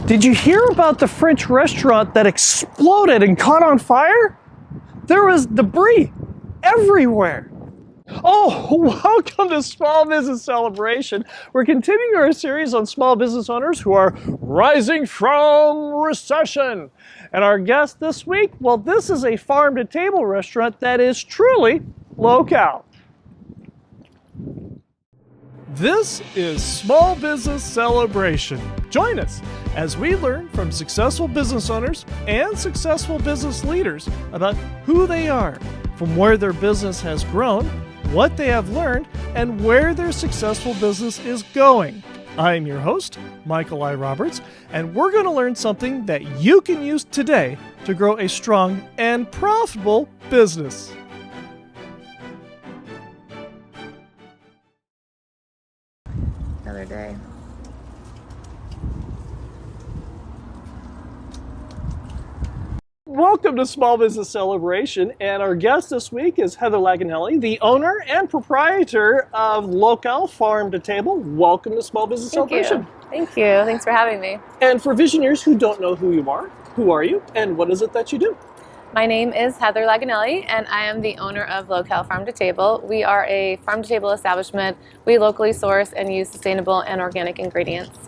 Did you hear about the French restaurant that exploded and caught on fire? There was debris everywhere. Oh, welcome to Small Business Celebration. We're continuing our series on small business owners who are rising from recession. And our guest this week, well, this is a farm-to-table restaurant that is truly Locale. This is Small Business Celebration. Join us as we learn from successful business owners and successful business leaders about who they are, from where their business has grown, what they have learned, and where their successful business is going. I'm your host, Michael I. Roberts, and we're going to learn something that you can use today to grow a strong and profitable business. Another day. Welcome to Small Business Celebration, and our guest this week is Heather Laganelli, the owner and proprietor of Locale Farm to Table. Welcome to Small Business Celebration. Thank you. Thanks for having me. And for visionaries who don't know who you are, who are you, and what is it that you do? My name is Heather Laganelli, and I am the owner of Locale Farm to Table. We are a farm to table establishment. We locally source and use sustainable and organic ingredients.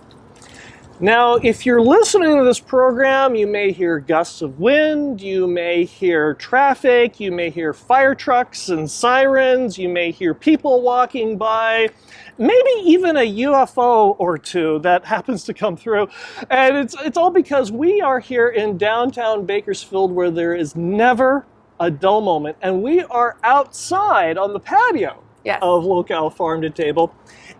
Now, if you're listening to this program, you may hear gusts of wind, you may hear traffic, you may hear fire trucks and sirens, you may hear people walking by, maybe even a UFO or two that happens to come through. And it's all because we are here in downtown Bakersfield where there is never a dull moment. And we are outside on the patio of Locale Farm to Table.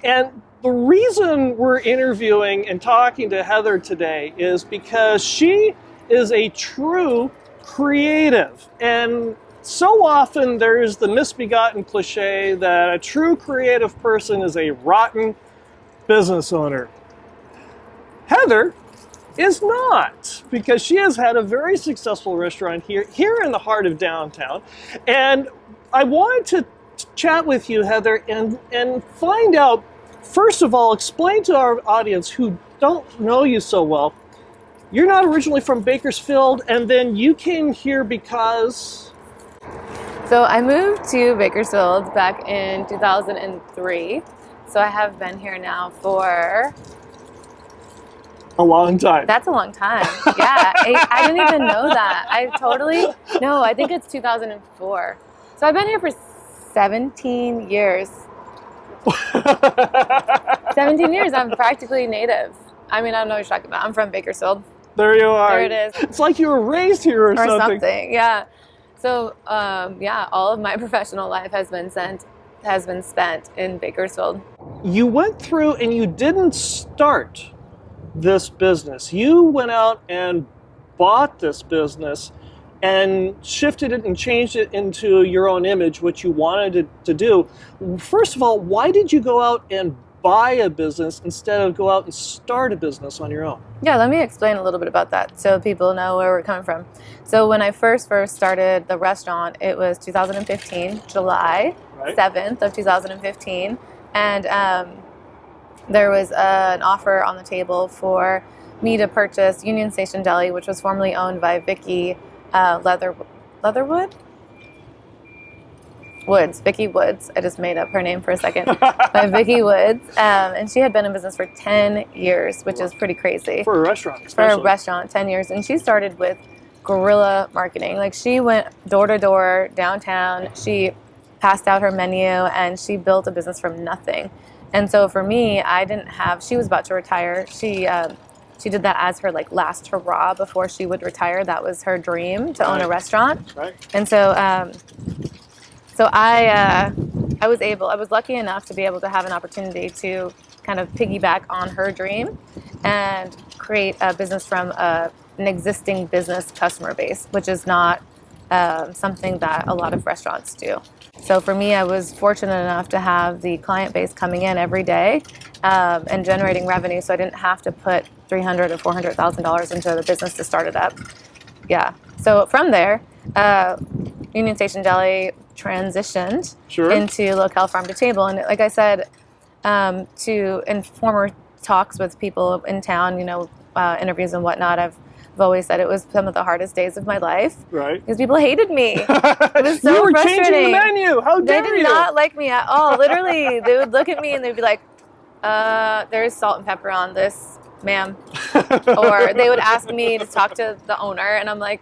And the reason we're interviewing and talking to Heather today is because she is a true creative. And so often there's the misbegotten cliche that a true creative person is a rotten business owner. Heather is not, because she has had a very successful restaurant here in the heart of downtown. And I wanted to chat with you, Heather, and find out, first of all, explain to our audience who don't know you so well, you're not originally from Bakersfield, and then you came here because... So I moved to Bakersfield back in 2003. So I have been here now for... a long time. That's a long time. Yeah, I didn't even know that. I think it's 2004. So I've been here for 17 years. 17 years, I'm practically native. I mean, I don't know what you're talking about. I'm from Bakersfield. There you are. There it is. It's like you were raised here or something. Yeah. So, all of my professional life has been spent in Bakersfield. You went through and you didn't start this business. You went out and bought this business and shifted it and changed it into your own image, what you wanted it to do. First of all, why did you go out and buy a business instead of go out and start a business on your own? Yeah, let me explain a little bit about that so people know where we're coming from. So when I first started the restaurant, it was 2015, July 7th of 2015. And there was an offer on the table for me to purchase Union Station Deli, which was formerly owned by Vicki Vicki Woods. I just made up her name for a second. By Vicki Woods. And she had been in business for 10 years, which is pretty crazy. For a restaurant, especially. For a restaurant, 10 years. And she started with guerrilla marketing. Like, she went door to door downtown. She passed out her menu and she built a business from nothing. And so for me, she was about to retire. She did that as her last hurrah before she would retire. That was her dream, to own a restaurant. Right. And so I was lucky enough to be able to have an opportunity to kind of piggyback on her dream and create a business from an existing business customer base, which is not something that a lot of restaurants do. So for me, I was fortunate enough to have the client base coming in every day and generating revenue, so I didn't have to put $300,000 or $400,000 into the business to start it up. Yeah. So from there, Union Station Deli transitioned into Locale Farm to Table, and like I said, in former talks with people in town, interviews and whatnot, I've always said it was some of the hardest days of my life. Right. Because people hated me. It was so you were frustrating. changing the menu. How dare They you? did not like me at all. Literally, they would look at me and they'd be like, there's salt and pepper on this, ma'am. Or they would ask me to talk to the owner, and I'm like,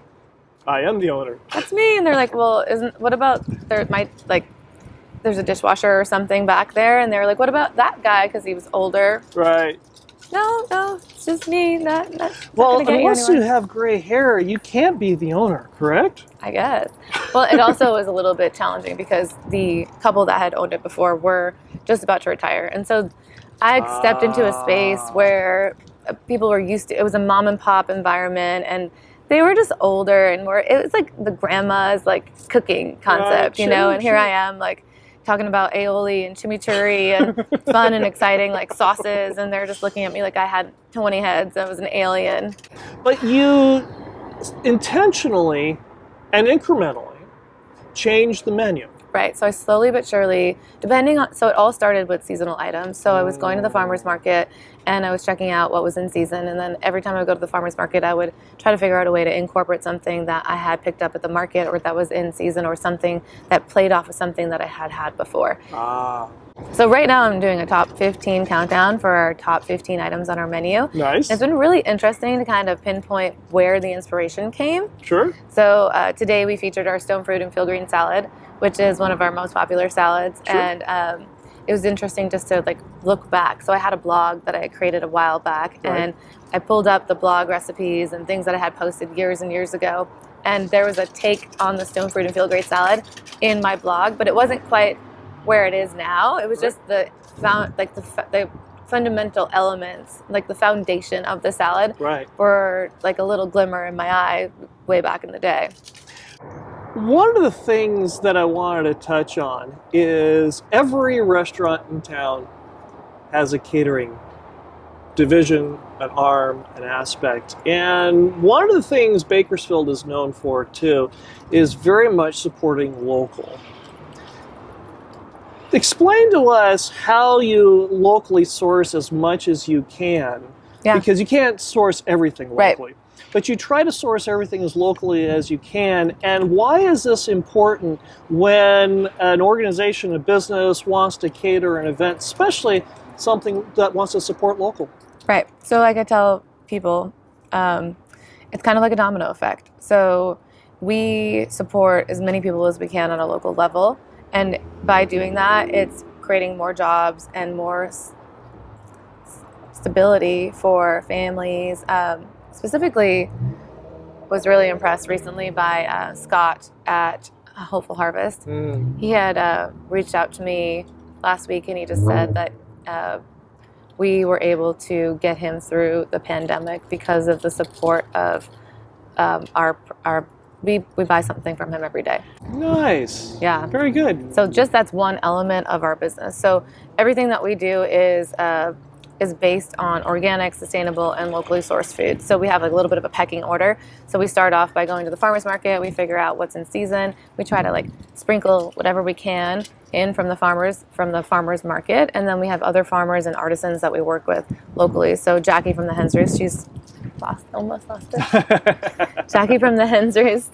I am the owner. that's me. And they're like, well, what about there's a dishwasher or something back there? And they're like, what about that guy? Because he was older. Right. No, it's just me. Not Well, gonna get unless you you anywhere. have gray hair, you can't be the owner, correct? I guess. Well, it also was a little bit challenging because the couple that had owned it before were just about to retire. And so I stepped into a space where people were used to, it was a mom and pop environment, and they were just older, and it was like the grandma's like cooking concept, Right, you know, sure, and here sure. I am like talking about aioli and chimichurri and fun and exciting like sauces, and they're just looking at me like I had 20 heads and I was an alien. But you intentionally and incrementally changed the menu. Right. So I slowly but surely, so it all started with seasonal items. So I was going to the farmer's market and I was checking out what was in season. And then every time I would go to the farmer's market, I would try to figure out a way to incorporate something that I had picked up at the market or that was in season or something that played off of something that I had had before. So right now I'm doing a top 15 countdown for our top 15 items on our menu. Nice. It's been really interesting to kind of pinpoint where the inspiration came. Sure. So today we featured our stone fruit and field green salad, which is one of our most popular salads. Sure. And it was interesting just to like look back. So I had a blog that I had created a while back, Right. and I pulled up the blog recipes and things that I had posted years and years ago. And there was a take on the stone fruit and field green salad in my blog, but it wasn't quite where it is now. It was just the fundamental elements, like the foundation of the salad, Right. were like a little glimmer in my eye way back in the day. One of the things that I wanted to touch on is every restaurant in town has a catering division, an arm, an aspect. And one of the things Bakersfield is known for, too, is very much supporting local. Explain to us how you locally source as much as you can, because you can't source everything locally. Right. But you try to source everything as locally as you can. And why is this important when an organization, a business wants to cater an event, especially something that wants to support local? Right. So like I tell people, it's kind of like a domino effect. So we support as many people as we can on a local level. And by doing that, it's creating more jobs and more stability for families. Specifically, was really impressed recently by Scott at Hopeful Harvest. He had reached out to me last week, and he just said that we were able to get him through the pandemic because of the support of we buy something from him every day. Nice. Yeah. Very good. So just that's one element of our business. So everything that we do is based on organic, sustainable, and locally sourced food. So we have a little bit of a pecking order. So we start off by going to the farmer's market. We figure out what's in season. We try to like sprinkle whatever we can in from the farmers market. And then we have other farmers and artisans that we work with locally. So Jackie from the Hen's Roost, she's almost lost it. Jackie from the Hen's Roost,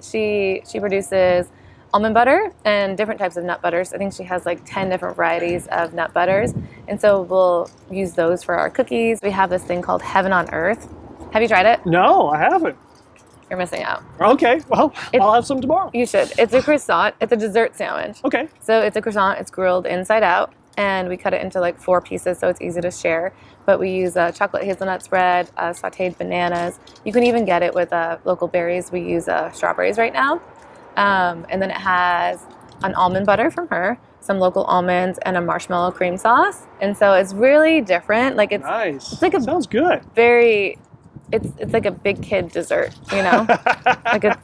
she produces almond butter and different types of nut butters. I think she has like 10 different varieties of nut butters. And so we'll use those for our cookies. We have this thing called Heaven on Earth. Have you tried it? No, I haven't. You're missing out. Okay, well, I'll have some tomorrow. You should. It's a croissant. It's a dessert sandwich. Okay. So it's a croissant. It's grilled inside out. And we cut it into like 4 pieces so it's easy to share. But we use chocolate hazelnut spread, sauteed bananas. You can even get it with local berries. We use strawberries right now. And then it has an almond butter from her, some local almonds, and a marshmallow cream sauce. And so it's really different. Like it's nice. It's like a sounds good. It's like a big kid dessert, you know? Like it's,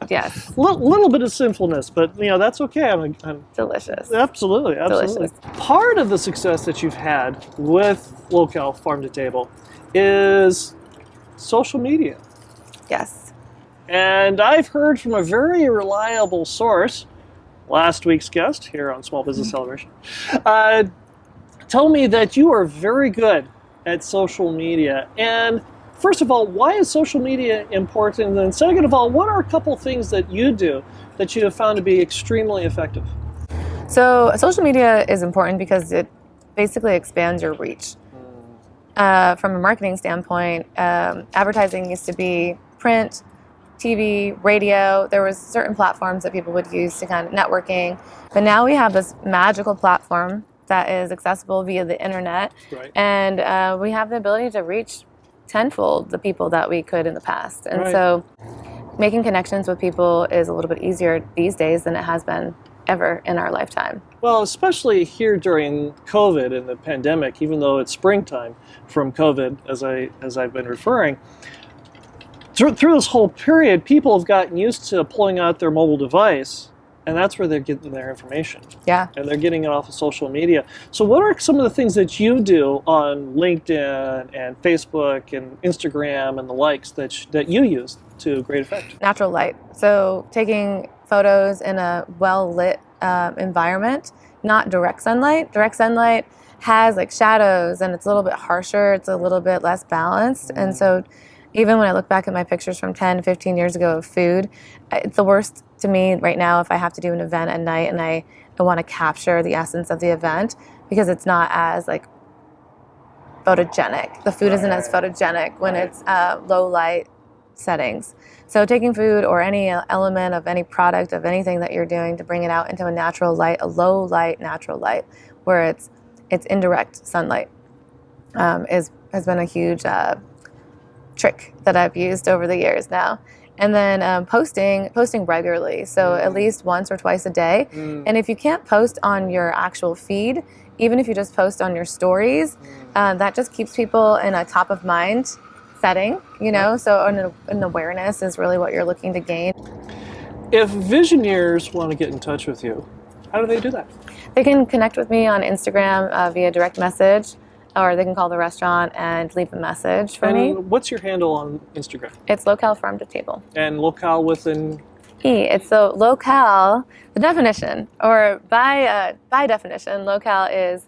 yes. Little bit of sinfulness, but that's okay. I'm delicious. Absolutely. Delicious. Part of the success that you've had with Locale Farm to Table is social media. Yes. And I've heard from a very reliable source, last week's guest here on Small Business Celebration, told me that you are very good at social media. And first of all, why is social media important? And then second of all, what are a couple things that you do that you have found to be extremely effective? So social media is important because it basically expands your reach. From a marketing standpoint, advertising used to be print, TV, radio. There was certain platforms that people would use to kind of networking. But now we have this magical platform that is accessible via the internet. Right. And we have the ability to reach tenfold the people that we could in the past. And Right. so making connections with people is a little bit easier these days than it has been ever in our lifetime. Well, especially here during COVID and the pandemic, even though it's springtime from COVID, as I've been referring, through this whole period, people have gotten used to pulling out their mobile device, and that's where they're getting their information. Yeah. And they're getting it off of social media. So what are some of the things that you do on LinkedIn and Facebook and Instagram and the likes that you use to great effect? Natural light. So taking photos in a well-lit environment, not direct sunlight. Direct sunlight has like shadows and it's a little bit harsher, it's a little bit less balanced. And so even when I look back at my pictures from 10, 15 years ago of food, it's the worst to me right now if I have to do an event at night and I want to capture the essence of the event because it's not as like photogenic. The food isn't as photogenic when it's low light settings. So taking food or any element of any product of anything that you're doing to bring it out into a natural light, a low light, natural light, where it's indirect sunlight, has been a huge trick that I've used over the years now. And then posting regularly, so at least once or twice a day. And if you can't post on your actual feed, even if you just post on your stories, that just keeps people in a top of mind setting, you know, so an awareness is really what you're looking to gain. If Visioneers want to get in touch with you, how do they do that? They can connect with me on Instagram via direct message, or they can call the restaurant and leave a message for me. What's your handle on Instagram? It's Locale Farm to Table. And Locale with an E. It's so Locale, the definition, or by definition, Locale is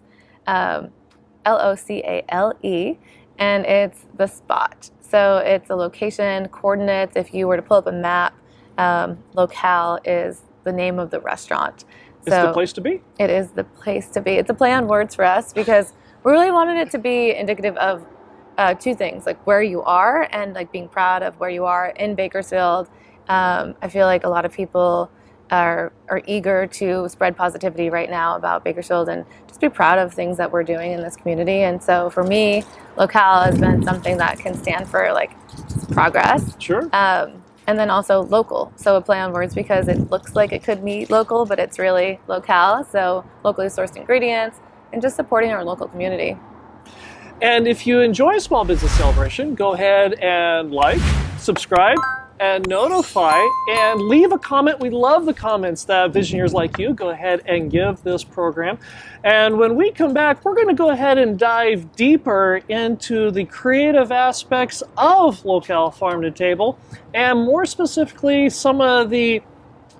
Locale, and it's the spot. So it's a location, coordinates. If you were to pull up a map, Locale is the name of the restaurant. It's the place to be? It is the place to be. It's a play on words for us because we really wanted it to be indicative of two things, like where you are and like being proud of where you are in Bakersfield. I feel like a lot of people are eager to spread positivity right now about Bakersfield and just be proud of things that we're doing in this community. And so for me, Locale has been something that can stand for like progress. Sure. And then also local. So a play on words because it looks like it could mean local, but it's really locale. So locally sourced ingredients and just supporting our local community. And if you enjoy Small Business Celebration, go ahead and like, subscribe, and notify, and leave a comment. We love the comments that Visioneers like you go ahead and give this program. And when we come back, we're going to go ahead and dive deeper into the creative aspects of Locale Farm to Table, and more specifically, some of the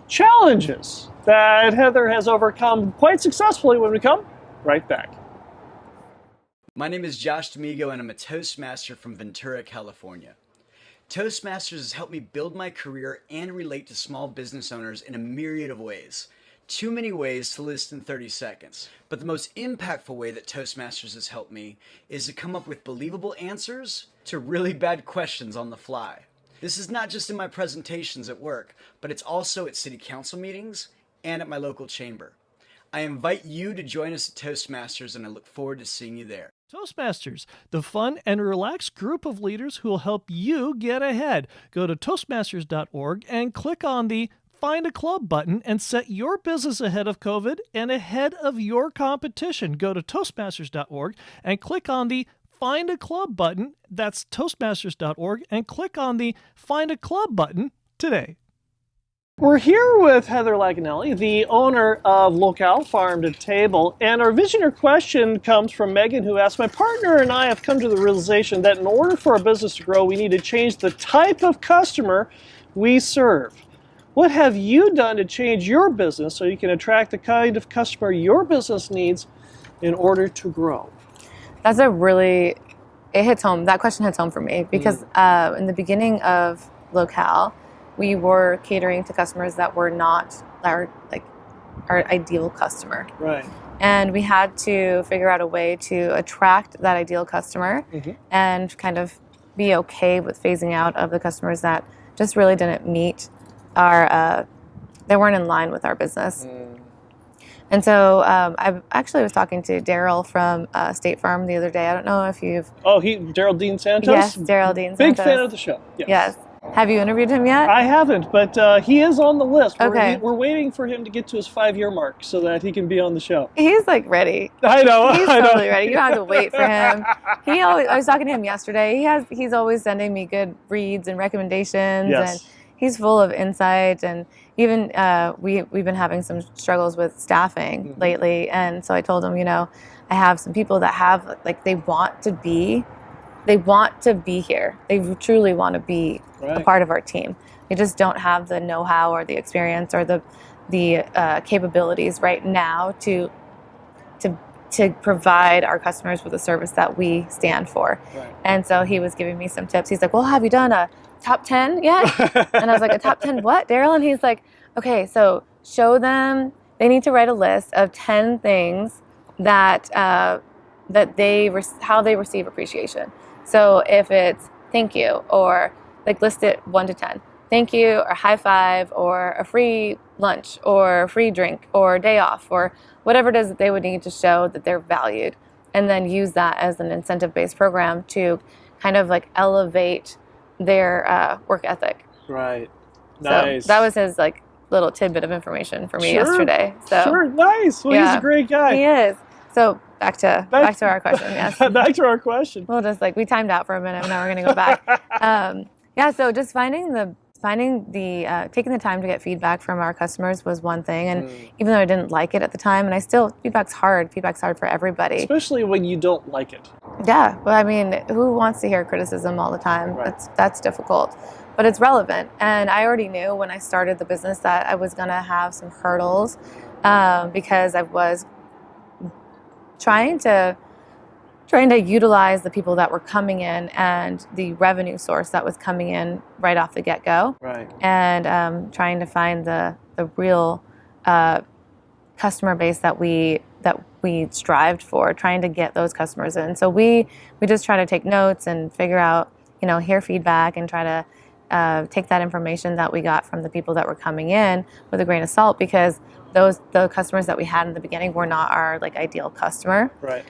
challenges that Heather has overcome quite successfully when we come right back. My name is Josh D'Amigo, and I'm a Toastmaster from Ventura, California. Toastmasters has helped me build my career and relate to small business owners in a myriad of ways. Too many ways to list in 30 seconds. But the most impactful way that Toastmasters has helped me is to come up with believable answers to really bad questions on the fly. This is not just in my presentations at work, but it's also at city council meetings and at my local chamber. I invite you to join us at Toastmasters, and I look forward to seeing you there. Toastmasters, the fun and relaxed group of leaders who will help you get ahead. Go to Toastmasters.org and click on the Find a Club button and set your business ahead of COVID and ahead of your competition. Go to Toastmasters.org and click on the Find a Club button. That's Toastmasters.org and click on the Find a Club button today. We're here with Heather Laganelli, the owner of Locale Farm to Table, and our Visioneer question comes from Megan, who asks, my partner and I have come to the realization that in order for our business to grow, we need to change the type of customer we serve. What have you done to change your business so you can attract the kind of customer your business needs in order to grow? That's a really it hits home. That question hits home for me because in the beginning of Locale, we were catering to customers that were not our ideal customer. Right. And we had to figure out a way to attract that ideal customer and kind of be okay with phasing out of the customers that just really didn't meet our, they weren't in line with our business. And so I actually was talking to Daryl from State Farm the other day. I don't know if you've... Oh, Daryl Dean Santos? Yes, Daryl Dean Big Santos. fan of the show. Yes. Have you interviewed him yet? I haven't, but he is on the list. Okay. We're waiting for him to get to his 5-year mark so that he can be on the show. He's like ready. I know. He's totally ready. You don't have to wait for him. I was talking to him yesterday. He's always sending me good reads and recommendations, Yes. and he's full of insight. And even we've been having some struggles with staffing lately, and so I told him, I have some people that have they want to be here. They truly want to be a part of our team. They just don't have the know-how or the experience or the capabilities right now to provide our customers with a service that we stand for. Right. And so he was giving me some tips. He's like, well, have you done a top 10 yet? And I was like, a top 10 what, Daryl? And he's like, okay, so show them, they need to write a list of 10 things that how they receive appreciation. So if it's thank you, or list it 1 to 10. Thank you, or high five, or a free lunch, or a free drink, or day off, or whatever it is that they would need to show that they're valued. And then use that as an incentive-based program to kind of elevate their work ethic. Right. Nice. So that was his little tidbit of information for me yesterday. So sure, nice. Well, he's a great guy. He is. So back to our question. Yes. Back to our question. We'll just we timed out for a minute. Now we're going to go back. So just taking the time to get feedback from our customers was one thing. And even though I didn't like it at the time, and feedback's hard. Feedback's hard for everybody. Especially when you don't like it. Yeah. Well, I mean, who wants to hear criticism all the time? Right. That's difficult. But it's relevant. And I already knew when I started the business that I was going to have some hurdles because I was trying to utilize the people that were coming in and the revenue source that was coming in right off the get-go. Right. And trying to find the real customer base that we strived for, trying to get those customers in. So we just try to take notes and figure out, hear feedback and try to take that information that we got from the people that were coming in with a grain of salt, because the customers that we had in the beginning were not our ideal customer. Right.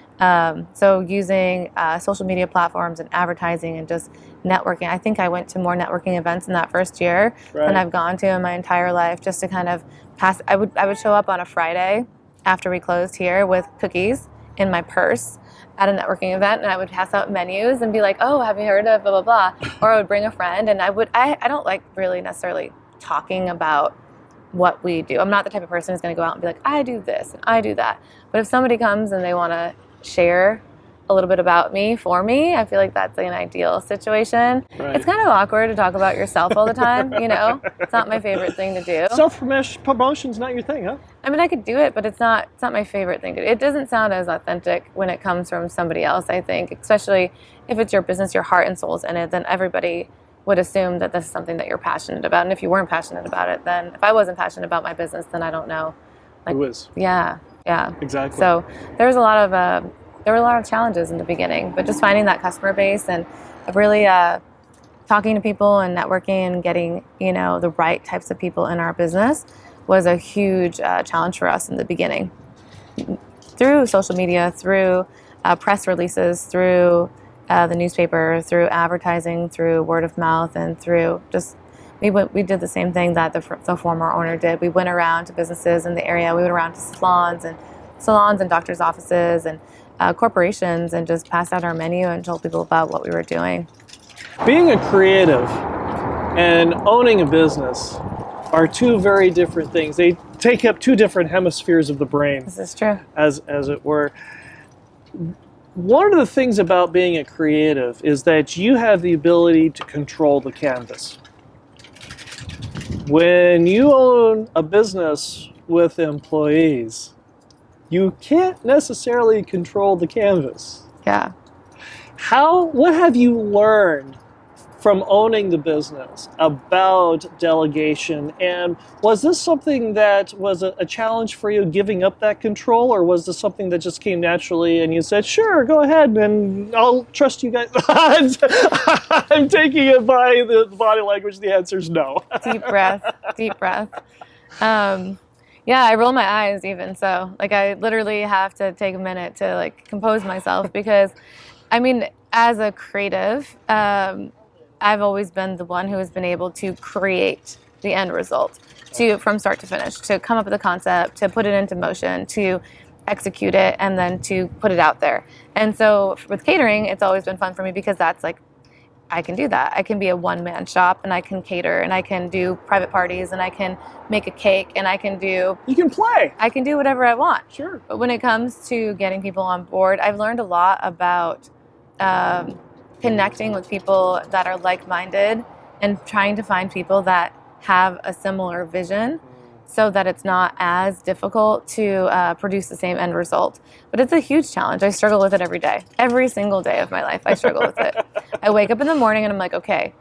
So using social media platforms and advertising and just networking. I think I went to more networking events in that first year than I've gone to in my entire life, just to kind of pass. I would show up on a Friday after we closed here with cookies in my purse at a networking event, and I would pass out menus and be like, oh, have you heard of blah, blah, blah? Or I would bring a friend, and I don't like really necessarily talking about what we do. I'm not the type of person who's going to go out and be like, I do this and I do that. But if somebody comes and they want to share a little bit about me for me, I feel like that's an ideal situation. Right. It's kind of awkward to talk about yourself all the time, It's not my favorite thing to do. Self-promotion's not your thing, huh? I mean, I could do it, but it's not my favorite thing to do. It doesn't sound as authentic when it comes from somebody else, I think, especially if it's your business, your heart and soul's in it, then everybody would assume that this is something that you're passionate about. And if you weren't passionate about it, then if I wasn't passionate about my business, then I don't know. Who is? Yeah. Exactly. So there were a lot of challenges in the beginning, but just finding that customer base and really talking to people and networking and getting, the right types of people in our business was a huge challenge for us in the beginning. Through social media, through press releases, through the newspaper, through advertising, through word of mouth, and through just we did the same thing that the former owner did. We went around to businesses in the area. We went around to salons and doctors' offices and corporations, and just passed out our menu and told people about what we were doing. Being a creative and owning a business are two very different things. They take up two different hemispheres of the brain. This is true. As it were. One of the things about being a creative is that you have the ability to control the canvas. When you own a business with employees, you can't necessarily control the canvas. Yeah. What have you learned from owning the business about delegation? And was this something that was a challenge for you, giving up that control, or was this something that just came naturally and you said, sure, go ahead and I'll trust you guys? I'm taking it by the body language. The answer is no. Deep breath, deep breath. Yeah, I roll my eyes even so. Like, I literally have to take a minute to like compose myself because, I mean, as a creative, I've always been the one who has been able to create the end result from start to finish, to come up with a concept, to put it into motion, to execute it, and then to put it out there. And so with catering, it's always been fun for me because that's like, I can do that. I can be a one-man shop and I can cater and I can do private parties and I can make a cake and I can do... You can play. I can do whatever I want. Sure. But when it comes to getting people on board, I've learned a lot about connecting with people that are like-minded and trying to find people that have a similar vision so that it's not as difficult to produce the same end result. But it's a huge challenge. I struggle with it every day. Every single day of my life, I struggle with it. I wake up in the morning and I'm like, okay,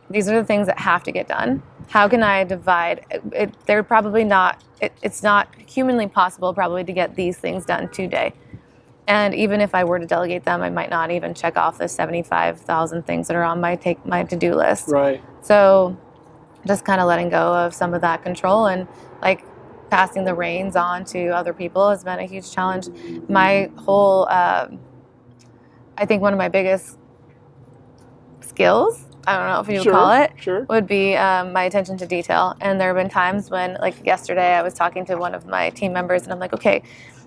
these are the things that have to get done. How can I divide? They're probably not, it's not humanly possible probably to get these things done today. And even if I were to delegate them, I might not even check off the 75,000 things that are on my to-do list. Right. So just kind of letting go of some of that control and like passing the reins on to other people has been a huge challenge. My whole, I think one of my biggest skills, I don't know if you would call it, would be my attention to detail. And there have been times when, like yesterday, I was talking to one of my team members and I'm like, okay,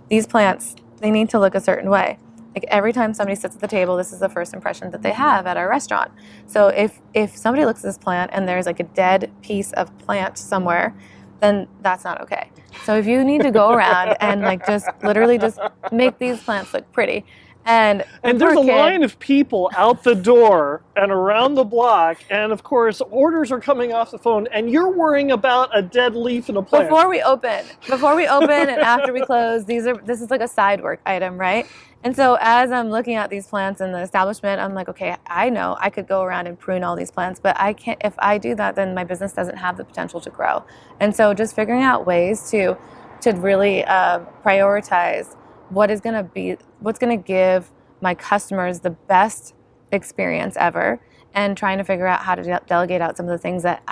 these plants, they need to look a certain way. Like every time somebody sits at the table, this is the first impression that they have at our restaurant. So if somebody looks at this plant and there's like a dead piece of plant somewhere, then that's not okay. So if you need to go around and like just literally just make these plants look pretty. And there's a line of people out the door and around the block, and of course orders are coming off the phone, and you're worrying about a dead leaf in a plant. Before we open and after we close, this is like a side work item, right? And so as I'm looking at these plants in the establishment, I'm like, okay, I know I could go around and prune all these plants, but I can't. If I do that, then my business doesn't have the potential to grow. And so just figuring out ways to really prioritize what's going to give my customers the best experience ever, and trying to figure out how to delegate out some of the things that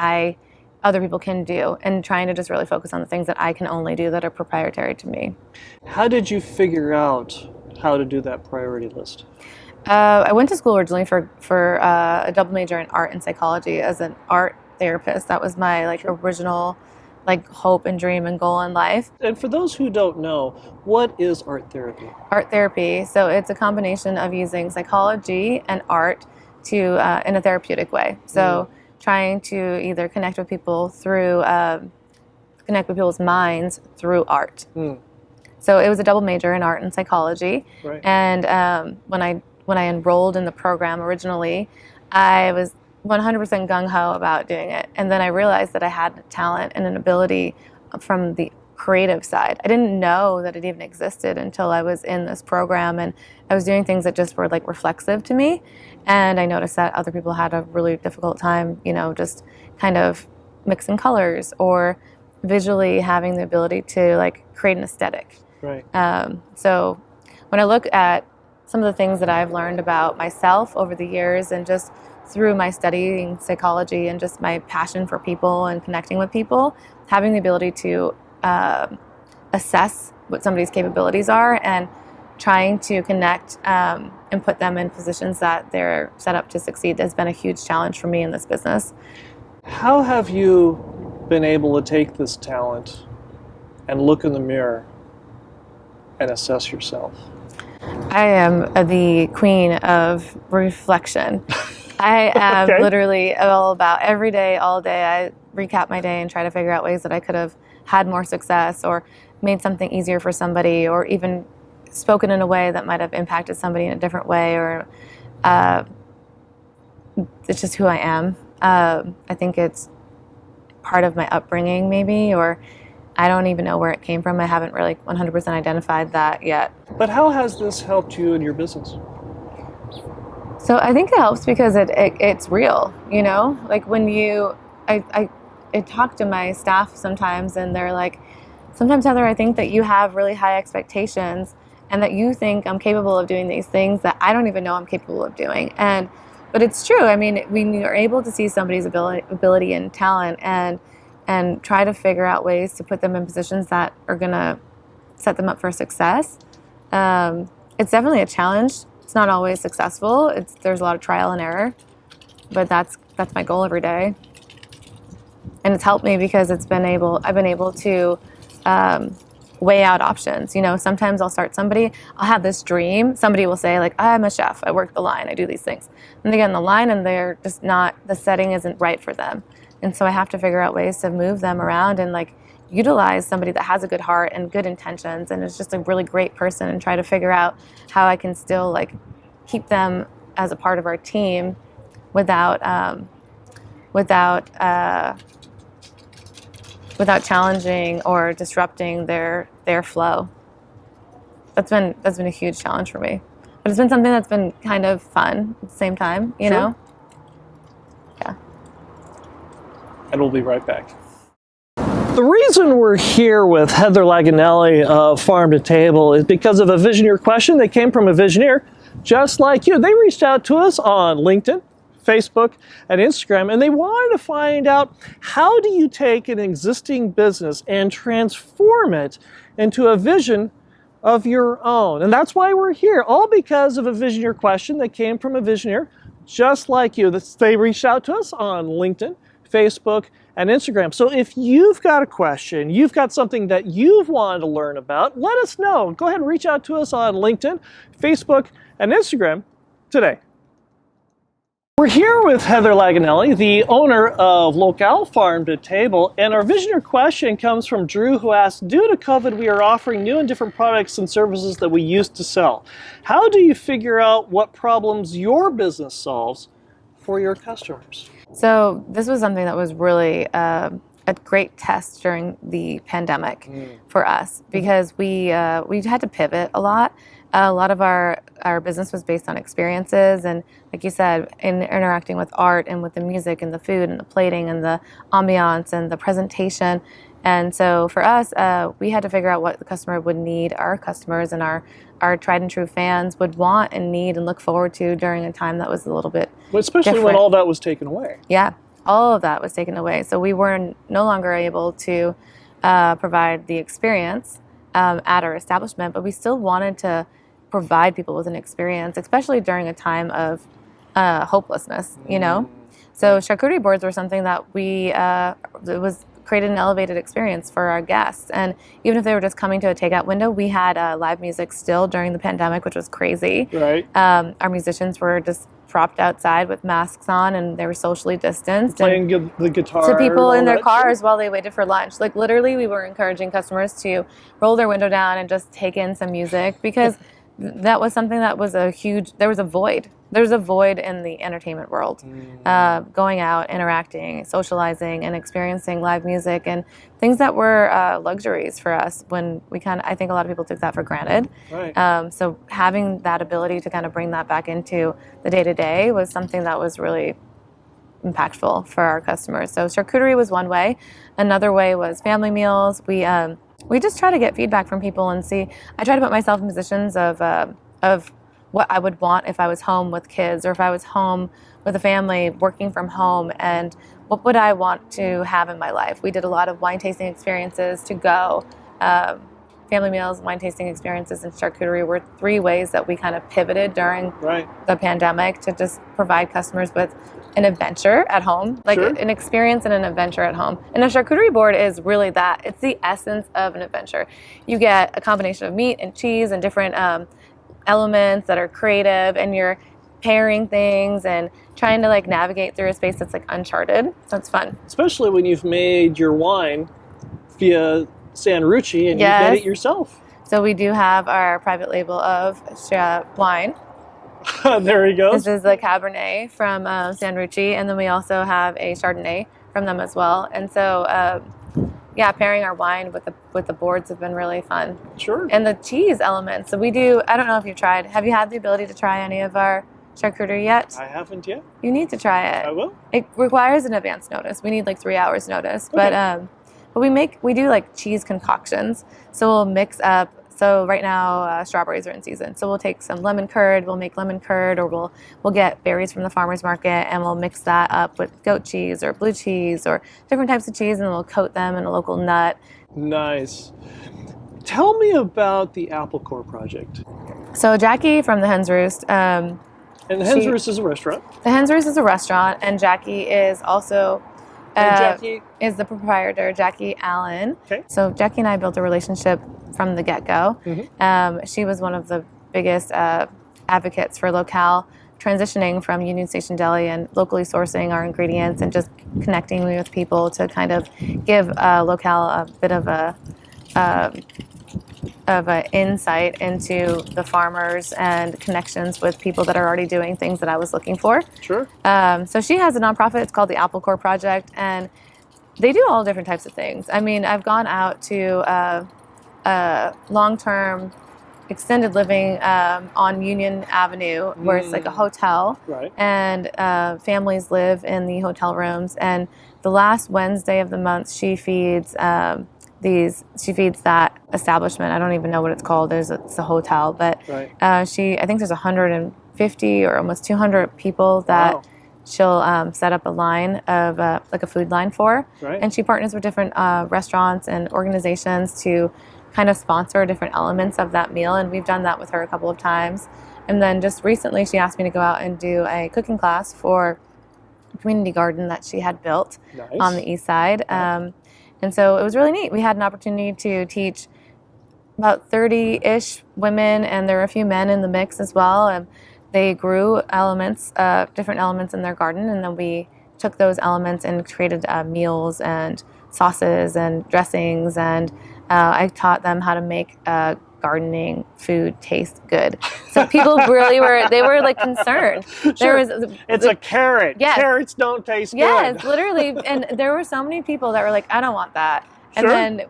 other people can do, and trying to just really focus on the things that I can only do that are proprietary to me. How did you figure out how to do that priority list? I went to school originally for a double major in art and psychology as an art therapist. That was my original hope and dream and goal in life. And for those who don't know, what is art therapy? Art therapy, so it's a combination of using psychology and art to in a therapeutic way. So trying to either connect with people through connect with people's minds through art. So it was a double major in art and psychology. Right. And when I enrolled in the program originally, I was 100% gung-ho about doing it. And then I realized that I had a talent and an ability from the creative side. I didn't know that it even existed until I was in this program, and I was doing things that just were reflexive to me. And I noticed that other people had a really difficult time, just kind of mixing colors or visually having the ability to create an aesthetic. Right. So when I look at some of the things that I've learned about myself over the years, and just through my studying psychology and just my passion for people and connecting with people, having the ability to assess what somebody's capabilities are and trying to connect and put them in positions that they're set up to succeed has been a huge challenge for me in this business. How have you been able to take this talent and look in the mirror and assess yourself? I am the queen of reflection. I am literally all about every day, all day. I recap my day and try to figure out ways that I could have had more success or made something easier for somebody, or even spoken in a way that might have impacted somebody in a different way, or it's just who I am. I think it's part of my upbringing maybe, or I don't even know where it came from. I haven't really 100% identified that yet. But how has this helped you in your business? So I think it helps because it's real, you know? Like when I talk to my staff sometimes and they're like, sometimes, Heather, I think that you have really high expectations and that you think I'm capable of doing these things that I don't even know I'm capable of doing. But it's true. I mean, when you're able to see somebody's ability and talent and try to figure out ways to put them in positions that are going to set them up for success, it's definitely a challenge. It's not always successful. There's a lot of trial and error, but that's my goal every day. And it's helped me because I've been able to weigh out options. You know, sometimes I'll have this dream. Somebody will say like, I'm a chef, I work the line, I do these things. And they get on the line and they're just not, the setting isn't right for them. And so I have to figure out ways to move them around and like utilize somebody that has a good heart and good intentions and is just a really great person and try to figure out how I can still like keep them as a part of our team without challenging or disrupting their flow. That's been a huge challenge for me. But it's been something that's been kind of fun at the same time, you know? Yeah. And we'll be right back. The reason we're here with Heather Laganelli of Farm to Table is because of a Visioneer question that came from a Visioneer just like you. They reached out to us on LinkedIn, Facebook, and Instagram, and they wanted to find out, how do you take an existing business and transform it into a vision of your own? And that's why we're here, all because of a Visioneer question that came from a Visioneer just like you. They reached out to us on LinkedIn, Facebook, and Instagram. So if you've got a question, you've got something that you've wanted to learn about, let us know. Go ahead and reach out to us on LinkedIn, Facebook, and Instagram today. We're here with Heather Laganelli, the owner of Locale Farm to Table, and our Visioneer question comes from Drew, who asked, due to COVID, we are offering new and different products and services that we used to sell. How do you figure out what problems your business solves for your customers? So this was something that was really a great test during the pandemic for us because we had to pivot a lot. A lot of our business was based on experiences and, like you said, in interacting with art and with the music and the food and the plating and the ambiance and the presentation. And so for us, we had to figure out what the customer would need, our customers and our tried and true fans would want and need and look forward to during a time that was a little bit especially different. When all that was taken away. Yeah, all of that was taken away. So we were no longer able to provide the experience at our establishment, but we still wanted to provide people with an experience, especially during a time of hopelessness, you know? So charcuterie boards were something that created an elevated experience for our guests. And even if they were just coming to a takeout window, we had live music still during the pandemic, which was crazy. Right. Our musicians were just propped outside with masks on and they were socially distanced. Playing the guitar. To people in their cars while they waited for lunch. Like literally we were encouraging customers to roll their window down and just take in some music because that was something that was there was a void. There's a void in the entertainment world. Going out, interacting, socializing, and experiencing live music and things that were luxuries for us when I think a lot of people took that for granted. Right. So having that ability to kind of bring that back into the day-to-day was something that was really impactful for our customers. So charcuterie was one way. Another way was family meals. We just try to get feedback from people and see. I try to put myself in positions of what I would want if I was home with kids or if I was home with a family working from home, and what would I want to have in my life. We did a lot of wine tasting experiences to go. Family meals, wine tasting experiences, and charcuterie were three ways that we kind of pivoted during the pandemic to just provide customers with an adventure at home, like an experience and an adventure at home. And a charcuterie board is really that. It's the essence of an adventure. You get a combination of meat and cheese and different elements that are creative, and you're pairing things and trying to like navigate through a space that's like uncharted. So it's fun. Especially when you've made your wine via Sanrucci and you made it yourself. So we do have our private label of wine. There he goes. This is the Cabernet from Sanrucci, and then we also have a Chardonnay from them as well. And so, pairing our wine with the boards have been really fun. Sure. And the cheese elements. So we do. I don't know if you've tried. Have you had the ability to try any of our charcuterie yet? I haven't yet. You need to try it. I will. It requires an advance notice. We need like 3 hours notice. Okay. But we do like cheese concoctions. So we'll mix up. So right now strawberries are in season. So we'll take some lemon curd. We'll make lemon curd, or we'll get berries from the farmer's market, and we'll mix that up with goat cheese or blue cheese or different types of cheese, and we'll coat them in a local nut. Nice. Tell me about the Apple Core project. So Jackie from the Hen's Roost. And the Hen's Roost is a restaurant. The Hen's Roost is a restaurant, and Jackie is also Jackie is the proprietor, Jackie Allen. Okay. So Jackie and I built a relationship from the get-go. Mm-hmm. She was one of the biggest advocates for Locale, transitioning from Union Station Deli and locally sourcing our ingredients and just connecting me with people to kind of give Locale a bit of an insight into the farmers and connections with people that are already doing things that I was looking for. Sure. So she has a nonprofit. It's called the Apple Core Project, and they do all different types of things. I mean, I've gone out to long-term extended living on Union Avenue, where it's like a hotel, Right. and families live in the hotel rooms. And the last Wednesday of the month, she feeds that establishment. I don't even know what it's called. It's a hotel, but Right. I think there's 150 or almost 200 people that Wow. she'll set up a line of like a food line for. Right. And she partners with different restaurants and organizations to kind of sponsor different elements of that meal. And we've done that with her a couple of times. And then just recently she asked me to go out and do a cooking class for a community garden that she had built Nice. on the east side. And so it was really neat. We had an opportunity to teach about 30-ish women, and there were a few men in the mix as well. And they grew different elements in their garden, and then we took those elements and created meals and sauces and dressings, and I taught them how to make gardening food taste good. So people really were like concerned. Sure. It's a carrot. Yes. Carrots don't taste Yes, good. literally. And there were so many people that were like, I don't want that. And Sure. then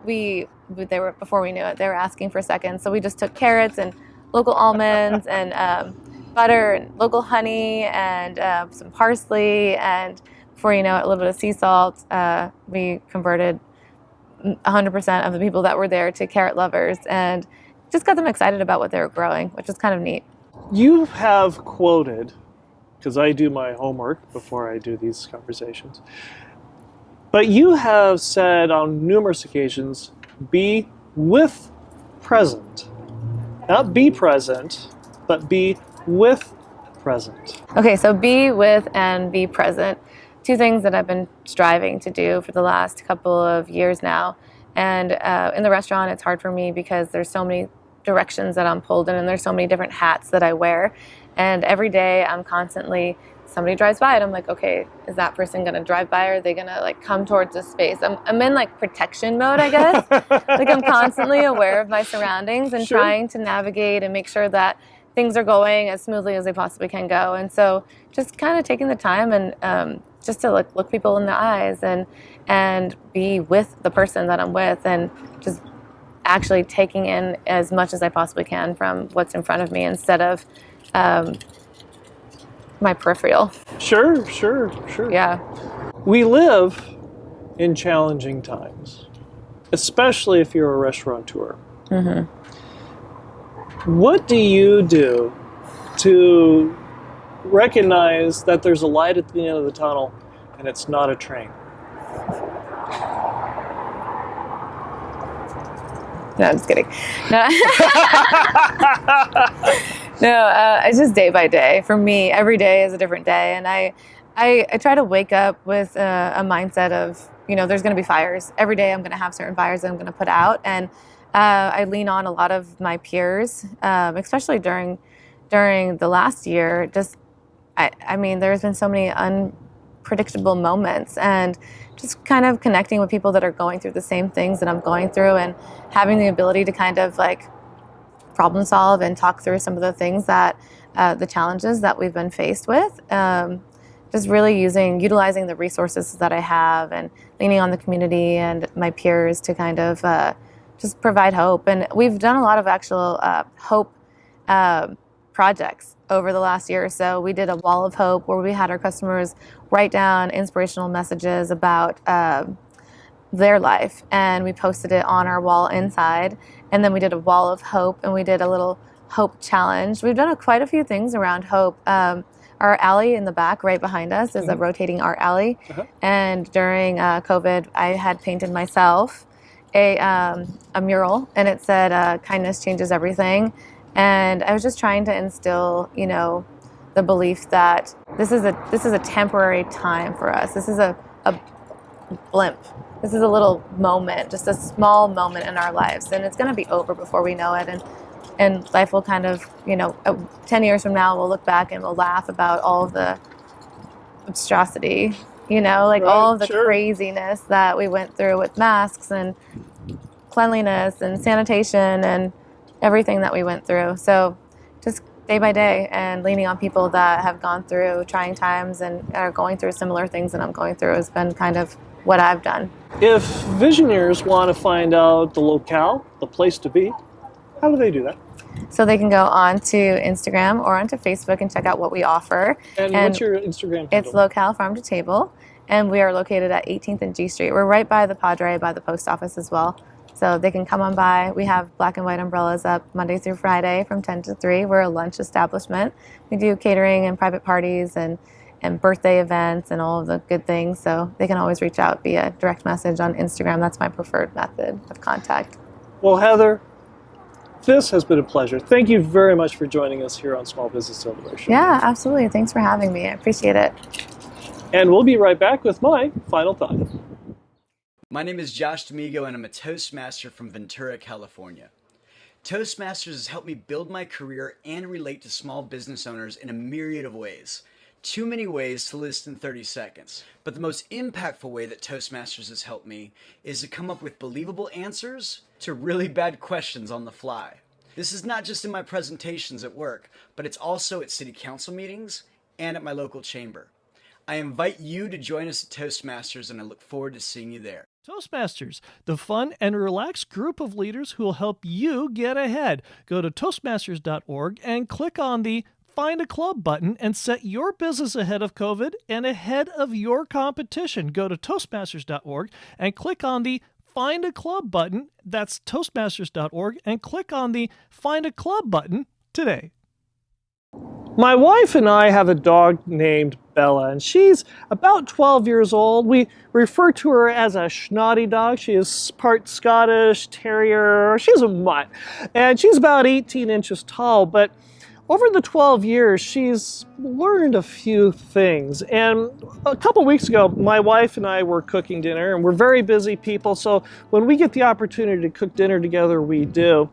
before we knew it, they were asking for seconds. So we just took carrots and local almonds and butter and local honey and some parsley, and before you know it, a little bit of sea salt. We converted 100% of the people that were there to carrot lovers, and just got them excited about what they were growing, which is kind of neat. You have quoted, because I do my homework before I do these conversations, but you have said on numerous occasions, be with present. Not be present, but be with present. Okay, so be with and be present. Two things that I've been striving to do for the last couple of years now. And in the restaurant, it's hard for me because there's so many directions that I'm pulled in, and there's so many different hats that I wear. And every day I'm constantly, somebody drives by and I'm like, okay, is that person gonna drive by, or are they gonna like come towards this space? I'm in like protection mode, I guess. Like I'm constantly aware of my surroundings and Sure. trying to navigate and make sure that things are going as smoothly as they possibly can go. And so just kind of taking the time and just to look people in the eyes and be with the person that I'm with, and just actually taking in as much as I possibly can from what's in front of me instead of my peripheral. Sure. Yeah. We live in challenging times, especially if you're a restaurateur. Mm-hmm. What do you do to recognize that there's a light at the end of the tunnel and it's not a train? No, I'm just kidding. No, it's just day by day. For me, every day is a different day, and I try to wake up with a mindset of, there's going to be fires. Every day I'm going to have certain fires that I'm going to put out, and I lean on a lot of my peers, especially during the last year. There's been so many unpredictable moments, and just kind of connecting with people that are going through the same things that I'm going through, and having the ability to kind of like problem solve and talk through some of the things that the challenges that we've been faced with. Just really utilizing the resources that I have, and leaning on the community and my peers to kind of just provide hope. And we've done a lot of actual hope projects over the last year or so. We did a wall of hope where we had our customers write down inspirational messages about their life, and we posted it on our wall inside. And then we did a wall of hope, and we did a little hope challenge. We've done quite a few things around hope. Our alley in the back right behind us is a rotating art alley. And during COVID, I had painted myself a mural, and it said kindness changes everything. And I was just trying to instill, you know, the belief that this is a temporary time for us. This is a blimp. This is a little moment, just a small moment in our lives, and it's going to be over before we know it. And life will kind of, you know, 10 years from now, we'll look back and we'll laugh about all of the monstrosity, you know, like all of the craziness that we went through with masks and cleanliness and sanitation and everything that we went through. So just day by day and leaning on people that have gone through trying times and are going through similar things that I'm going through has been kind of what I've done. If visionaries want to find out the locale, the place to be, how do they do that? So they can go on to Instagram or onto Facebook and check out what we offer. And what's your Instagram handle? It's Locale Farm to Table, and we are located at 18th and G Street. We're right by the Padre, by the post office as well. So they can come on by. We have black and white umbrellas up Monday through Friday from 10 to 3. We're a lunch establishment. We do catering and private parties and birthday events and all of the good things. So they can always reach out via direct message on Instagram. That's my preferred method of contact. Well, Heather, this has been a pleasure. Thank you very much for joining us here on Small Business Celebration. Yeah, absolutely. Thanks for having me. I appreciate it. And we'll be right back with my final thought. My name is Josh D'Amigo, and I'm a Toastmaster from Ventura, California. Toastmasters has helped me build my career and relate to small business owners in a myriad of ways. Too many ways to list in 30 seconds. But the most impactful way that Toastmasters has helped me is to come up with believable answers to really bad questions on the fly. This is not just in my presentations at work, but it's also at city council meetings and at my local chamber. I invite you to join us at Toastmasters, and I look forward to seeing you there. Toastmasters, the fun and relaxed group of leaders who will help you get ahead. Go to Toastmasters.org and click on the Find a Club button and set your business ahead of COVID and ahead of your competition. Go to Toastmasters.org and click on the Find a Club button. That's Toastmasters.org and click on the Find a Club button today. My wife and I have a dog named Bella, and she's about 12 years old. We refer to her as a schnotty dog. She is part Scottish Terrier. She's a mutt, and she's about 18 inches tall, but over the 12 years, she's learned a few things. And a couple weeks ago, my wife and I were cooking dinner, and we're very busy people, so when we get the opportunity to cook dinner together, we do.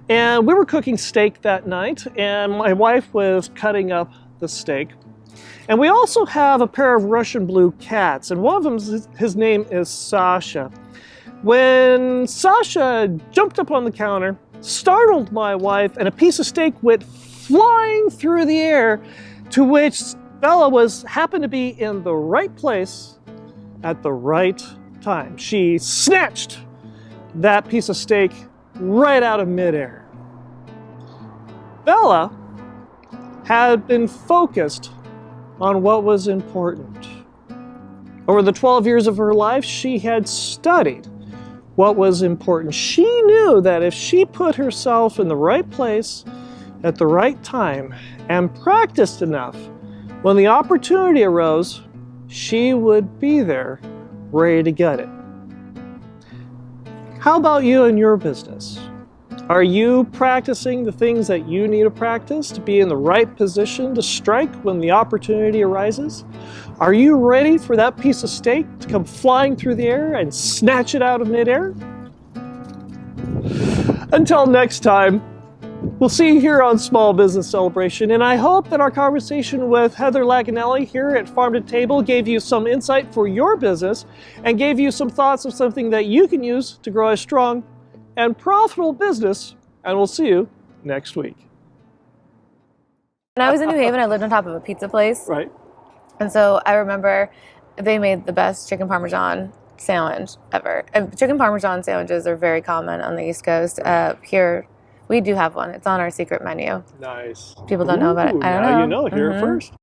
And we were cooking steak that night, and my wife was cutting up the steak. And we also have a pair of Russian blue cats, and one of them, his name is Sasha. When Sasha jumped up on the counter, startled my wife, and a piece of steak went flying through the air, to which Bella happened to be in the right place at the right time. She snatched that piece of steak right out of midair. Bella had been focused on what was important. Over the 12 years of her life, she had studied what was important. She knew that if she put herself in the right place at the right time and practiced enough, when the opportunity arose, she would be there ready to get it. How about you and your business? Are you practicing the things that you need to practice to be in the right position to strike when the opportunity arises? Are you ready for that piece of steak to come flying through the air and snatch it out of midair? Until next time, we'll see you here on Small Business Celebration, and I hope that our conversation with Heather Laganelli here at Farm to Table gave you some insight for your business and gave you some thoughts of something that you can use to grow a strong and profitable business, and we'll see you next week. When I was in New Haven, I lived on top of a pizza place. Right. And so I remember they made the best chicken parmesan sandwich ever. And chicken parmesan sandwiches are very common on the East Coast. Here, We do have one. It's on our secret menu. Nice. People don't know about it. I don't now know. you know. Hear it first.